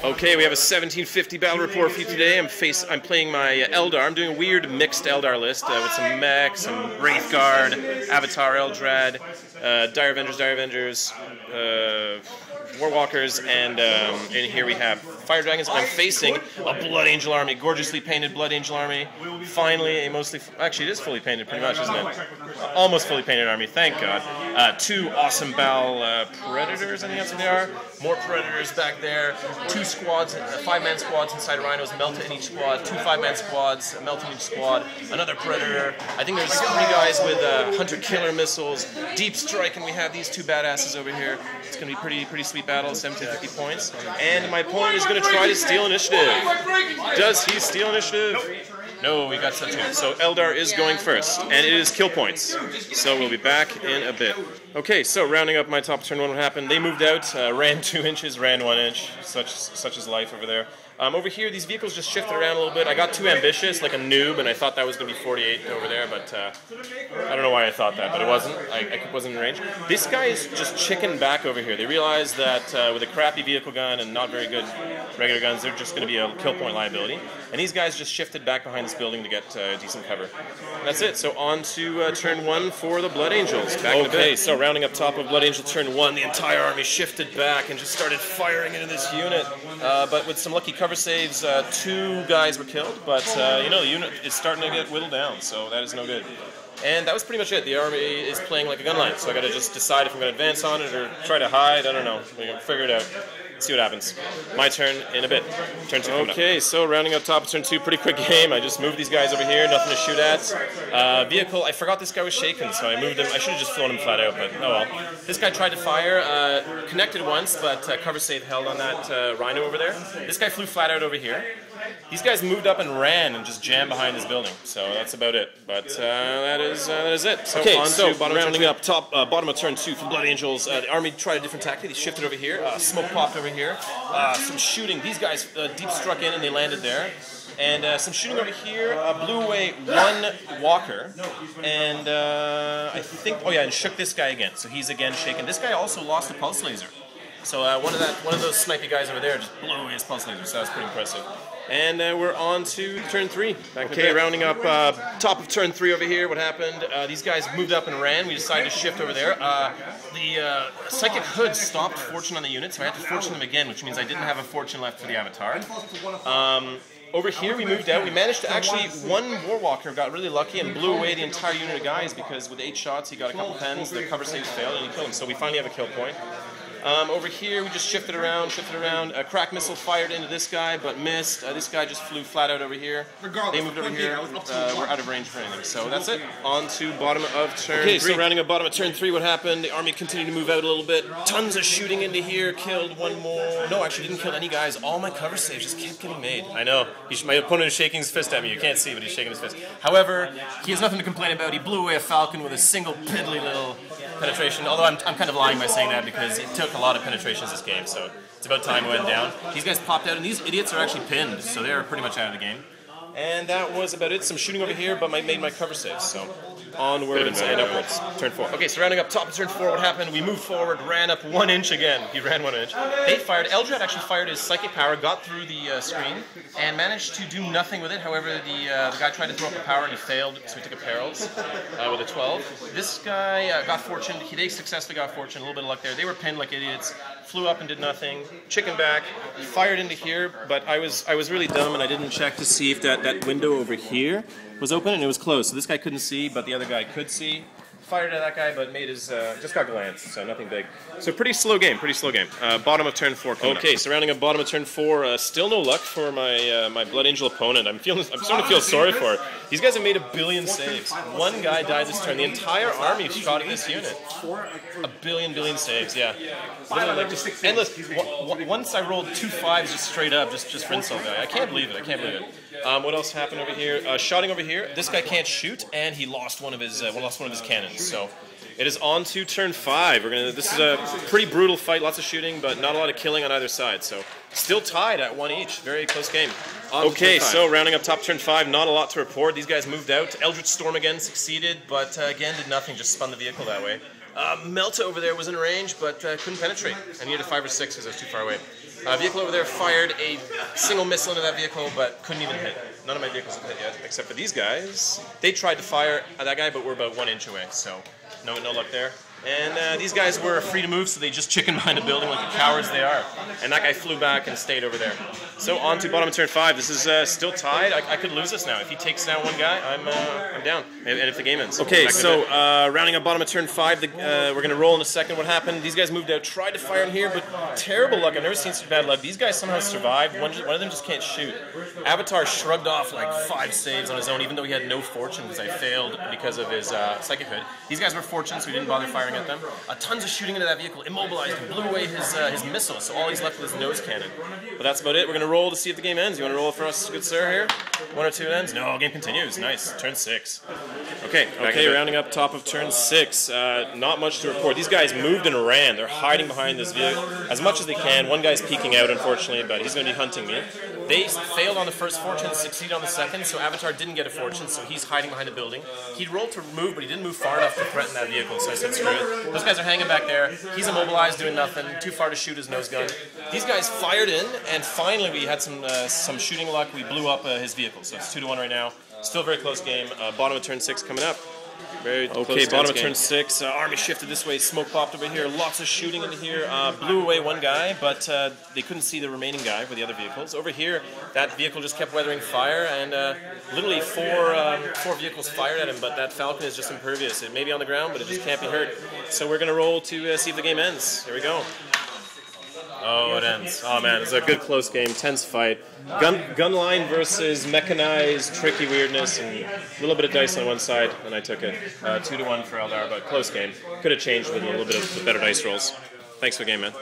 Okay, we have a 1750 battle report for you today. I'm playing my Eldar. I'm doing a weird mixed Eldar list with some mech, some Wraithguard, Avatar Eldrad, Dire Avengers, Warwalkers, and in here we have Fire Dragons. I'm facing a Blood Angel army, gorgeously painted Blood Angel army. Finally, actually it is fully painted pretty much, isn't it? Almost fully painted army, thank God. Two awesome Bal Predators, I think that's what they are. More Predators back there. Two squads, 5-man squads inside Rhinos, Melta in each squad. Two 5-man squads, Melta in each squad. Another Predator. I think there's 3 guys with Hunter Killer missiles. Deep Strike, and we have these 2 badasses over here. It's going to be pretty sweet battle, 1750 points. And my opponent is going to try to steal initiative. Does he steal initiative? No, we got such a... So Eldar is going first, and it is kill points. So we'll be back in a bit. Okay, so rounding up my top turn 1, what happened? They moved out, ran 2 inches, ran 1 inch. Such is life over there. Over here, these vehicles just shifted around a little bit. I got too ambitious, like a noob, and I thought that was going to be 48 over there, but I don't know why I thought that, but it wasn't. I wasn't in range. This guy is just chicken back over here. They realized that with a crappy vehicle gun and not very good regular guns, they're just going to be a kill point liability. And these guys just shifted back behind this building to get decent cover. And that's it. So on to turn 1 for the Blood Angels. Back in a bit. So rounding up top of Blood Angel turn 1, the entire army shifted back and just started firing into this unit. But with some lucky cover saves, 2 guys were killed. But you know, the unit is starting to get whittled down, so that is no good. And that was pretty much it. The army is playing like a gun line, so I got to just decide if I'm going to advance on it or try to hide. I don't know. We're going to figure it out. See what happens. My turn in a bit. Turn 2 coming up. Okay, so rounding up top of turn 2, pretty quick game. I just moved these guys over here, nothing to shoot at. Vehicle, I forgot this guy was shaken, so I moved him. I should have just flown him flat out, but oh well. This guy tried to fire, connected once, but cover save held on that Rhino over there. This guy flew flat out over here. These guys moved up and ran and just jammed behind this building, so that's about it. But that is it. So okay, so rounding up top, bottom of turn 2 for Blood Angels. The army tried a different tactic. They shifted over here. Smoke popped over here. Some shooting. These guys deep struck in and they landed there. And some shooting over here, blew away 1 walker, and I think, oh yeah, and shook this guy again. So he's again shaken. This guy also lost a pulse laser. So one of those snipey guys over there just blew away his pulse laser. So that was pretty impressive. And we're on to turn 3. Okay, rounding up top of turn 3 over here. What happened? These guys moved up and ran. We decided to shift over there. The Psychic Hood stopped Fortune on the unit, so I had to Fortune them again, which means I didn't have a Fortune left for the Avatar. Over here we moved out. We managed to actually, 1 Warwalker got really lucky and blew away the entire unit of guys because with 8 shots he got a couple pens, the cover saves failed, and he killed him. So we finally have a kill point. Over here, we just shifted around. A crack missile fired into this guy, but missed. This guy just flew flat out over here. They moved over here. We're out of range for anything. So that's it. On to bottom of turn 3. Okay, so rounding up bottom of turn 3, what happened? The army continued to move out a little bit. Tons of shooting into here. Killed 1 more. No, actually didn't kill any guys. All my cover saves just kept getting made. I know. My opponent is shaking his fist at me. You can't see, but he's shaking his fist. However, he has nothing to complain about. He blew away a Falcon with a single piddly little penetration. Although I'm kind of lying by saying that because it took a lot of penetrations this game, so it's about time we went down. These guys popped out, and these idiots are actually pinned, so they're pretty much out of the game. And that was about it. Some shooting over here, but I made my cover saves, so onwards and upwards. Turn 4. Okay, so rounding up top of turn 4, what happened? We moved forward, ran up 1 inch again. He ran 1 inch. They fired. Eldrad actually fired his psychic power, got through the screen, and managed to do nothing with it. However, the guy tried to throw up a power, and he failed, so he took a perils with a 12. This guy got fortune. They successfully got fortune. A little bit of luck there. They were pinned like idiots. Flew up and did nothing. Chicken back. Fired into here, but I was really dumb, and I didn't check to see if that window over here was open, and it was closed. So this guy couldn't see, but the other guy could see. Fired at that guy, but made his just got glanced, so nothing big. So pretty slow game. Bottom of turn 4. Okay, so rounding up bottom of turn 4. Still no luck for my my Blood Angel opponent. I'm starting to feel sorry for it. These guys have made 1 billion saves. 1 guy died this turn. The entire army shot at this unit. 1 billion saves. Yeah. Like just endless. Once I rolled 2 5s just straight up, just for insult guy. I can't believe it. What else happened over here? Shotting over here. This guy can't shoot, and he lost one of his cannons. So it is on to turn 5. This is a pretty brutal fight, lots of shooting, but not a lot of killing on either side. So still tied at 1 each. Very close game. Okay, so rounding up top turn 5, not a lot to report. These guys moved out. Eldritch Storm again succeeded, but again did nothing, just spun the vehicle that way. Melta over there was in range, but couldn't penetrate. I needed a 5 or 6 because I was too far away. Vehicle over there fired a single missile into that vehicle, but couldn't even hit. None of my vehicles have hit yet, except for these guys. They tried to fire at that guy, but we're about 1 inch away, so no luck there. And these guys were free to move, so they just chickened behind a building like the cowards they are. And that guy flew back and stayed over there. So on to bottom of turn 5. This is still tied. I could lose this now. If he takes down one guy, I'm down. And if the game ends. Okay, so rounding up bottom of turn 5, we're going to roll in a second. What happened? These guys moved out, tried to fire in here, but terrible luck. I've never seen such bad luck. These guys somehow survived. One of them just can't shoot. Avatar shrugged off like 5 saves on his own, even though he had no fortune because I failed because of his psychic hood. These guys were fortunate, so we didn't bother firing at them. Tons of shooting into that vehicle, immobilized and blew away his missile, so all he's left with is nose cannon. But that's about it. We're going to roll to see if the game ends. You want to roll for us, good sir, here? 1 or 2 ends? No, game continues. Nice. Turn 6. Okay, rounding up top of turn 6. Not much to report. These guys moved and ran. They're hiding behind this vehicle as much as they can. One guy's peeking out, unfortunately, but he's going to be hunting me. They failed on the first fortune, succeeded on the second, so Avatar didn't get a fortune, so he's hiding behind a building. He rolled to move, but he didn't move far enough to threaten that vehicle, so I said screw it. Those guys are hanging back there. He's immobilized, doing nothing, too far to shoot his nose gun. These guys fired in, and finally we had some shooting luck. We blew up his vehicle, so it's 2-1 right now. Still a very close game. Bottom of turn 6 coming up. Okay, bottom of turn 6. Army shifted this way, smoke popped over here, lots of shooting into here. Blew away one guy, but they couldn't see the remaining guy with the other vehicles. Over here, that vehicle just kept weathering fire, and literally four vehicles fired at him, but that Falcon is just impervious. It may be on the ground, but it just can't be hurt. So we're going to roll to see if the game ends. Here we go. Oh, it ends. Oh man, it's a good close game, tense fight. Gun line versus mechanized, tricky weirdness, and a little bit of dice on one side, and I took it. 2-1 for Eldar, but close game. Could have changed with a little bit of better dice rolls. Thanks for the game, man.